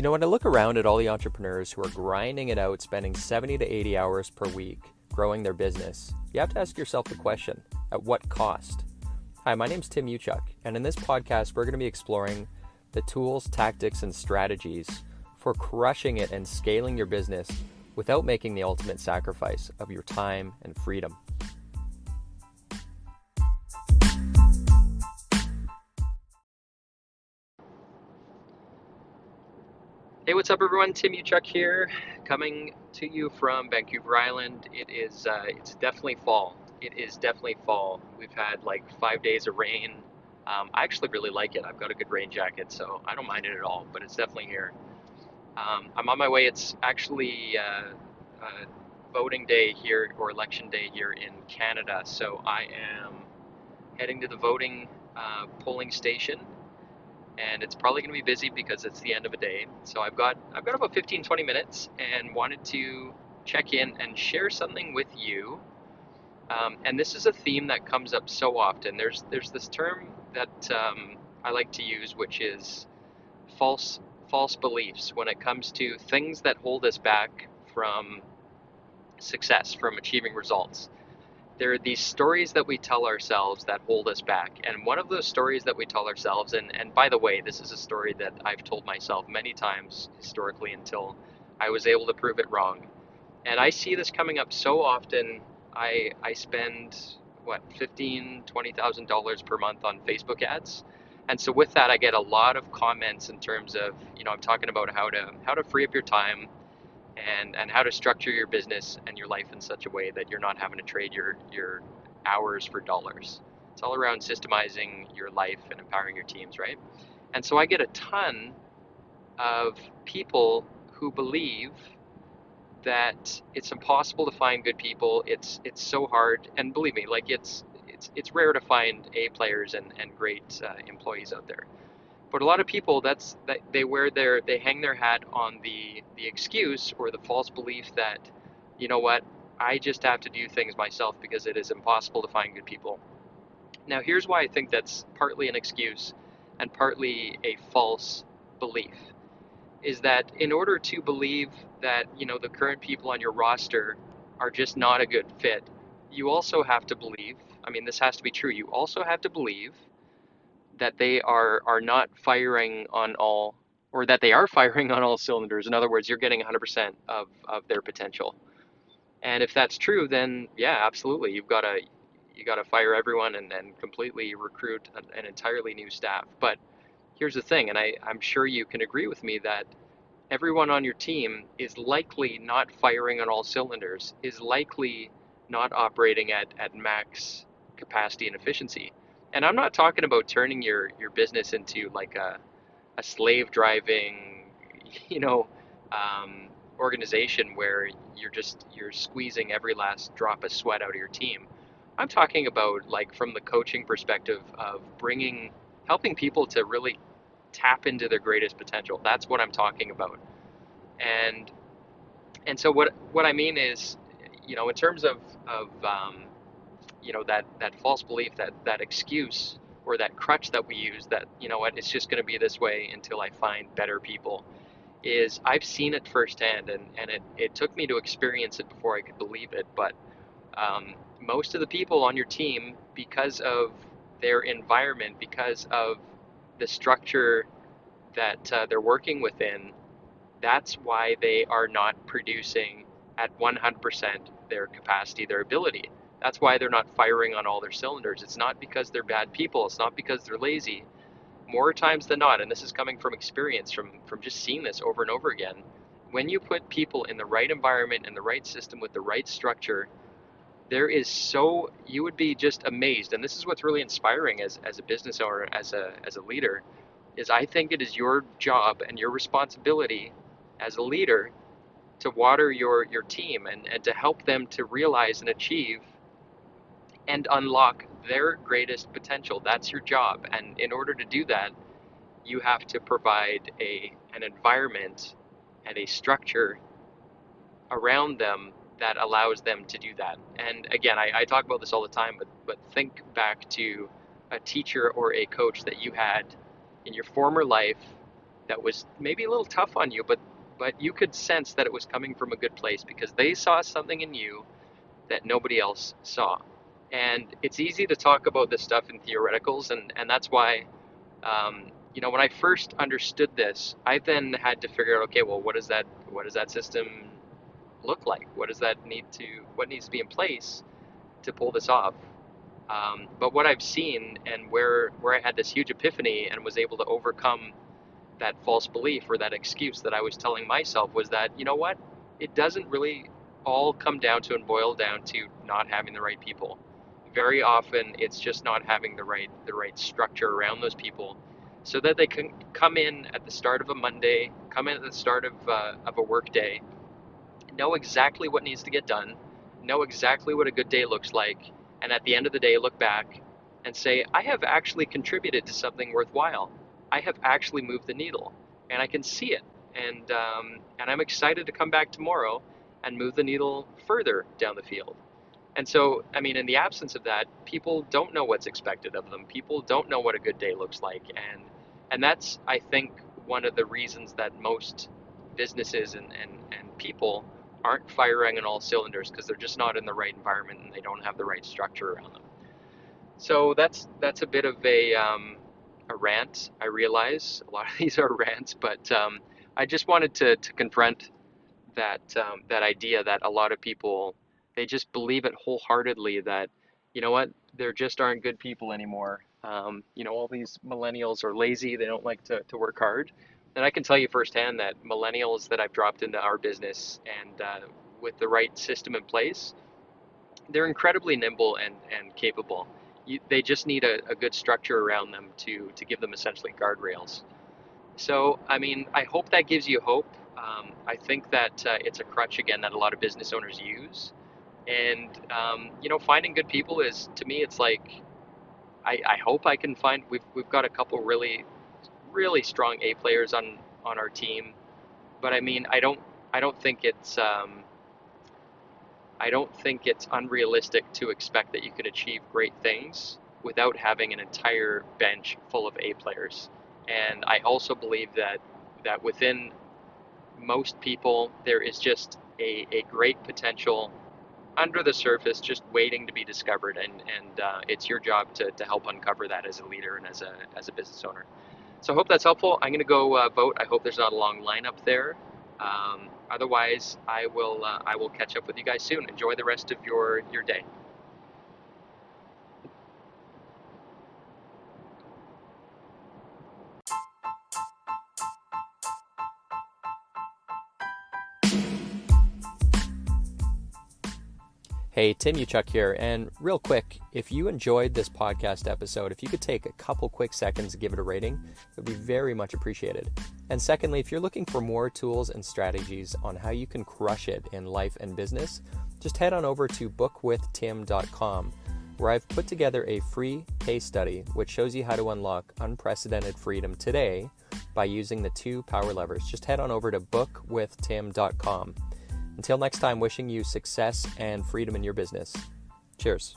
You know, when I look around at all the entrepreneurs who are grinding it out, spending 70 to 80 hours per week growing their business, you have to ask yourself the question, at what cost? Hi, my name's Tim Uchuk, and in this podcast, we're going to be exploring the tools, tactics, and strategies for crushing it and scaling your business without making the ultimate sacrifice of your time and freedom. Hey, what's up, everyone? Tim Uchuk here, coming to you from Vancouver Island. It's definitely fall. It is definitely fall. We've had like 5 days of rain. I actually really like it. I've got a good rain jacket, so I don't mind it at all, but it's definitely here. I'm on my way. It's actually voting day here, or election day here in Canada, so I am heading to the voting polling station. And it's probably going to be busy because it's the end of a day. So I've got about 15-20 minutes and wanted to check in and share something with you. And this is a theme that comes up so often. There's this term that I like to use, which is false beliefs when it comes to things that hold us back from success, from achieving results. There are these stories that we tell ourselves that hold us back. And one of those stories that we tell ourselves, and by the way, this is a story that I've told myself many times historically until I was able to prove it wrong. And I see this coming up so often. I spend, $15,000-$20,000 per month on Facebook ads. And so with that, I get a lot of comments in terms of, I'm talking about how to free up your time, and how to structure your business and your life in such a way that you're not having to trade your hours for dollars. It's all around systemizing your life and empowering your teams, right? And so I get a ton of people who believe that it's impossible to find good people. It's so hard, and believe me, like it's rare to find A players and great employees out there. But a lot of people, they hang their hat on the excuse or the false belief that, you know what, I just have to do things myself because it is impossible to find good people. Now, here's why I think that's partly an excuse and partly a false belief, is that in order to believe that, the current people on your roster are just not a good fit, you also have to believe, this has to be true, you also have to believe that they are not firing on all, or that they are firing on all cylinders. In other words, you're getting 100% of their potential. And if that's true, then yeah, absolutely, you got to fire everyone and completely recruit an entirely new staff. But here's the thing, and I'm sure you can agree with me that everyone on your team is likely not firing on all cylinders, is likely not operating at max capacity and efficiency. And I'm not talking about turning your business into like a slave driving, organization where you're squeezing every last drop of sweat out of your team. I'm talking about, like, from the coaching perspective of helping people to really tap into their greatest potential. That's what I'm talking about. And so what I mean is, in terms of that false belief, that excuse or that crutch that we use, that, it's just going to be this way until I find better people, is I've seen it firsthand, and it took me to experience it before I could believe it. But most of the people on your team, because of their environment, because of the structure that they're working within, that's why they are not producing at 100% their capacity, their ability. That's why they're not firing on all their cylinders. It's not because they're bad people. It's not because they're lazy. More times than not, and this is coming from experience, from just seeing this over and over again, when you put people in the right environment, in the right system, with the right structure, you would be just amazed. And this is what's really inspiring as a business owner, as a leader, is I think it is your job and your responsibility as a leader to water your team and to help them to realize and achieve and unlock their greatest potential. That's your job. And in order to do that, you have to provide an environment and a structure around them that allows them to do that. And again, I talk about this all the time, but think back to a teacher or a coach that you had in your former life that was maybe a little tough on you, but you could sense that it was coming from a good place because they saw something in you that nobody else saw. And it's easy to talk about this stuff in theoreticals, and that's why, when I first understood this, I then had to figure out, okay, well, what does that system look like? What needs to be in place to pull this off? But what I've seen and where I had this huge epiphany and was able to overcome that false belief or that excuse that I was telling myself was that, you know what? It doesn't really all come down to and boil down to not having the right people. Very often it's just not having the right structure around those people so that they can come in at the start of a Monday, come in at the start of a work day, know exactly what needs to get done, know exactly what a good day looks like, and at the end of the day look back and say, I have actually contributed to something worthwhile. I have actually moved the needle, and I can see it, and I'm excited to come back tomorrow and move the needle further down the field. And so, I mean, in the absence of that, people don't know what's expected of them. People don't know what a good day looks like, and that's, I think, one of the reasons that most businesses and people aren't firing on all cylinders, because they're just not in the right environment and they don't have the right structure around them. So that's a bit of a rant. I realize a lot of these are rants, but I just wanted to confront that idea that a lot of people, they just believe it wholeheartedly that, you know what, there just aren't good people anymore. All these millennials are lazy. They don't like to work hard. And I can tell you firsthand that millennials that I've dropped into our business and with the right system in place, they're incredibly nimble and capable. They just need a good structure around them to give them essentially guardrails. So, I mean, I hope that gives you hope. I think that it's a crutch, again, that a lot of business owners use. And, finding good people is, to me, it's like, I hope I can find, we've got a couple really, really strong A players on our team. But I mean, I don't think it's unrealistic to expect that you could achieve great things without having an entire bench full of A players. And I also believe that within most people, there is just a great potential under the surface, just waiting to be discovered. And it's your job to help uncover that as a leader and as a business owner. So I hope that's helpful. I'm going to go vote. I hope there's not a long lineup there. Otherwise, I will catch up with you guys soon. Enjoy the rest of your day. Hey, Tim Uchuk here, and real quick, if you enjoyed this podcast episode, if you could take a couple quick seconds to give it a rating, it would be very much appreciated. And secondly, if you're looking for more tools and strategies on how you can crush it in life and business, just head on over to bookwithtim.com, where I've put together a free case study which shows you how to unlock unprecedented freedom today by using the 2 power levers. Just head on over to bookwithtim.com. Until next time, wishing you success and freedom in your business. Cheers.